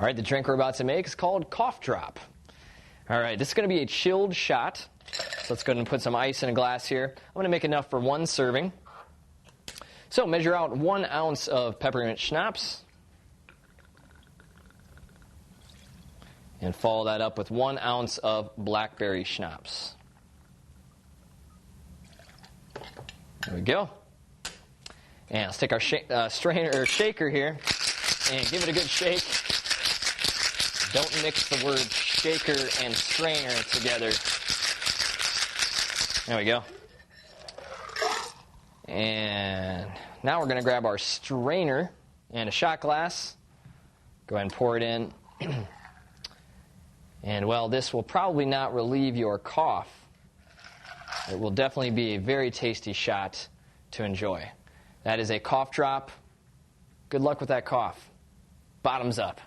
All right, the drink we're about to make is called Cough Drop. All right, this is going to be a chilled shot. So let's go ahead and put some ice in a glass here. I'm going to make enough for one serving. So measure out 1 ounce of peppermint schnapps. And follow that up with 1 ounce of blackberry schnapps. There we go. And let's take our strainer or shaker here and give it a good shake. Don't mix the word shaker and strainer together. There we go. And now we're going to grab our strainer and a shot glass. Go ahead and pour it in. And, well, this will probably not relieve your cough. It will definitely be a very tasty shot to enjoy. That is a cough drop. Good luck with that cough. Bottoms up.